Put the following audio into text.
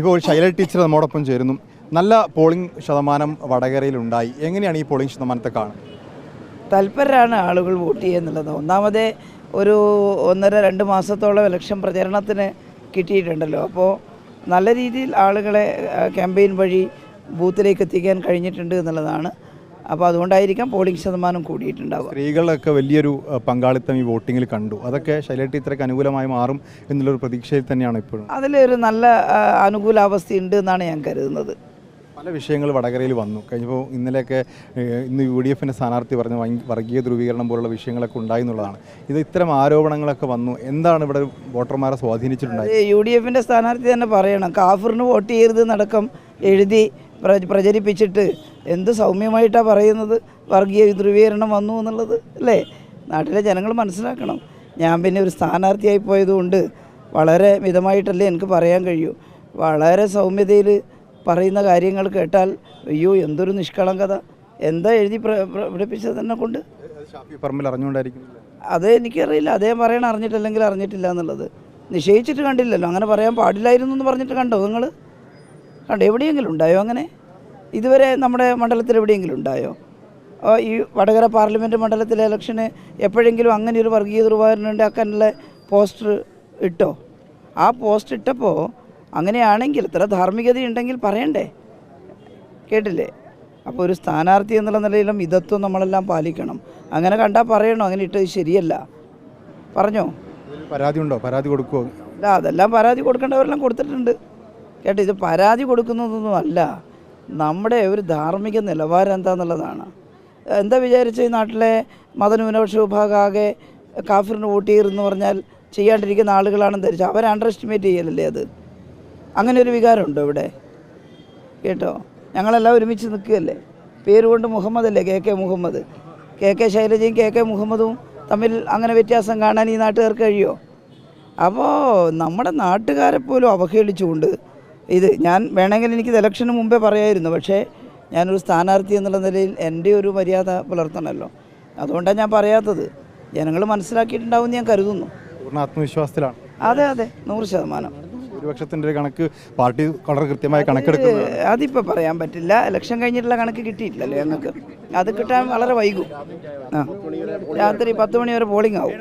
ഇപ്പോൾ ശൈല ടീച്ചർ നമ്മോടൊപ്പം ചേരുന്നു. നല്ല പോളിംഗ് ശതമാനം വടകരയിലുണ്ടായി. എങ്ങനെയാണ് ഈ പോളിംഗ് ശതമാനത്തെ കാണുന്നത്? തൽപരരാണ് ആളുകൾ വോട്ട് ചെയ്യുന്നുള്ളത്. ഒന്നാമതേ ഒരു 1.5-2 മാസത്തോളം ഇലക്ഷൻ പ്രചരണത്തിന് കിട്ടിയിട്ടുണ്ടല്ലോ. അപ്പോൾ നല്ല രീതിയിൽ ആളുകളെ ക്യാമ്പയിൻ വഴി ബൂത്തിലേക്ക് എത്തിക്കാൻ കഴിഞ്ഞിട്ടുണ്ട് എന്നുള്ളതാണ്. അപ്പോൾ അതുകൊണ്ടായിരിക്കാം പോളിംഗ് ശതമാനം കൂടിയിട്ടുണ്ടാവുക. സ്ത്രീകളൊക്കെ വലിയൊരു പങ്കാളിത്തം ഈ വോട്ടിങ്ങിൽ കണ്ടു. അതൊക്കെ ശൈല ടീച്ചർക്ക് അനുകൂലമായി മാറും എന്നുള്ളൊരു പ്രതീക്ഷയിൽ തന്നെയാണ് ഇപ്പോഴും. അതിലൊരു നല്ല അനുകൂലാവസ്ഥയുണ്ട് എന്നാണ് ഞാൻ കരുതുന്നത്. പല വിഷയങ്ങൾ വടകരയിൽ വന്നു കഴിഞ്ഞപ്പോൾ. ഇന്ന് UDF സ്ഥാനാർത്ഥി പറഞ്ഞ വർഗീയ ധ്രുവീകരണം പോലുള്ള വിഷയങ്ങളൊക്കെ ഉണ്ടായി എന്നുള്ളതാണ്. ഇത്തരം ആരോപണങ്ങളൊക്കെ വന്നു. എന്താണ് ഇവിടെ വോട്ടർമാരെ സ്വാധീനിച്ചിട്ടുണ്ടായത്? UDF സ്ഥാനാർത്ഥി തന്നെ പറയണം, കാഫിറിന് വോട്ട് ചെയ്യരുതെന്നടക്കം എഴുതി പ്രചരിപ്പിച്ചിട്ട് എന്ത് സൗമ്യമായിട്ടാണ് പറയുന്നത് വർഗീയ ധ്രുവീകരണം വന്നു എന്നുള്ളത് അല്ലേ? നാട്ടിലെ ജനങ്ങൾ മനസ്സിലാക്കണം. ഞാൻ പിന്നെ ഒരു സ്ഥാനാർത്ഥിയായി പോയതുകൊണ്ട് വളരെ മിതമായിട്ടല്ലേ എനിക്ക് പറയാൻ കഴിയൂ. വളരെ സൗമ്യതയിൽ പറയുന്ന കാര്യങ്ങൾ കേട്ടാൽ അയ്യോ എന്തൊരു നിഷ്കളങ്കത, എന്താ എഴുതി പഠിപ്പിച്ചത് തന്നെ കൊണ്ട് അത് എനിക്കറിയില്ല. അദ്ദേഹം പറയണ അറിഞ്ഞിട്ടില്ലെങ്കിൽ അറിഞ്ഞിട്ടില്ല എന്നുള്ളത് നിശ്ചയിച്ചിട്ട് കണ്ടില്ലല്ലോ. അങ്ങനെ പറയാൻ പാടില്ലായിരുന്നു എന്ന് പറഞ്ഞിട്ട് കണ്ടോ നിങ്ങൾ? കണ്ടോ? എവിടെയെങ്കിലും ഉണ്ടായോ അങ്ങനെ? ഇതുവരെ നമ്മുടെ മണ്ഡലത്തിൽ എവിടെയെങ്കിലും ഉണ്ടായോ? ഈ വടകര പാർലമെൻറ്റ് മണ്ഡലത്തിലെ ഇലക്ഷന് എപ്പോഴെങ്കിലും അങ്ങനെ ഒരു വർഗീയ ധ്രുവീകരണം ഉണ്ടാക്കാനുള്ള പോസ്റ്റർ ഇട്ടോ? ആ പോസ്റ്റർ ഇട്ടപ്പോൾ അങ്ങനെയാണെങ്കിൽ ഇത്ര ധാർമ്മികത ഉണ്ടെങ്കിൽ പറയണ്ടേ? കേട്ടില്ലേ? അപ്പോൾ ഒരു സ്ഥാനാർത്ഥി എന്നുള്ള നിലയിലും മിതത്വം നമ്മളെല്ലാം പാലിക്കണം. അങ്ങനെ കണ്ടാൽ പറയണോ അങ്ങനെ ഇട്ടത് ശരിയല്ല പറഞ്ഞോ? പരാതി ഉണ്ടോ? പരാതി കൊടുക്കുമോ? ഇല്ല, അതെല്ലാം പരാതി കൊടുക്കേണ്ടവരെല്ലാം കൊടുത്തിട്ടുണ്ട്. കേട്ടോ, ഇത് പരാതി കൊടുക്കുന്നതൊന്നും അല്ല, നമ്മുടെ ഒരു ധാർമ്മിക നിലവാരം എന്താണെന്നുള്ളതാണ്. എന്താ വിചാരിച്ച ഈ നാട്ടിലെ മതന്യൂനപക്ഷ വിഭാഗം ആകെ കാഫിറിന് വോട്ട് ചെയ്യരുതെന്ന് പറഞ്ഞാൽ ചെയ്യാണ്ടിരിക്കുന്ന ആളുകളാണെന്ന് ധരിച്ചു അവർ അണ്ടർ എസ്റ്റിമേറ്റ് ചെയ്യലല്ലേ? അത് അങ്ങനെ ഒരു വികാരമുണ്ടോ ഇവിടെ? കേട്ടോ, ഞങ്ങളെല്ലാം ഒരുമിച്ച് നിൽക്കുകയല്ലേ. പേരുകൊണ്ട് മുഹമ്മദ് അല്ലേ, KK മുഹമ്മദ്. KK ശൈലജയും KK മുഹമ്മദും തമ്മിൽ അങ്ങനെ വ്യത്യാസം കാണാൻ ഈ നാട്ടുകാർക്ക് കഴിയുമോ? അപ്പോൾ നമ്മുടെ നാട്ടുകാരെ പോലും അവഹേളിച്ചുകൊണ്ട് ഞാൻ വേണമെങ്കിൽ എനിക്കിത് ഇലക്ഷന് മുമ്പേ പറയായിരുന്നു. പക്ഷേ ഞാനൊരു സ്ഥാനാർത്ഥി എന്നുള്ള നിലയിൽ എൻ്റെ ഒരു മര്യാദ പുലർത്തണമല്ലോ. അതുകൊണ്ടാണ് ഞാൻ പറയാത്തത്. ജനങ്ങൾ മനസ്സിലാക്കിയിട്ടുണ്ടാവും ഞാൻ കരുതുന്നു. പൂർണ്ണ ആത്മവിശ്വാസത്തിലാണ്. അതെ 100%. ഭൂരിപക്ഷത്തിൻ്റെ കണക്ക് പാർട്ടി വളരെ കൃത്യമായി കണക്കെടുക്കുന്നത് അതിപ്പോൾ പറയാൻ പറ്റില്ല. ഇലക്ഷൻ കഴിഞ്ഞിട്ടുള്ള കണക്ക് കിട്ടിയിട്ടില്ലല്ലോ ഞങ്ങൾക്ക്. അത് കിട്ടാൻ വളരെ വൈകും. രാത്രി 10 മണി വരെ പോളിംഗ് ആവും.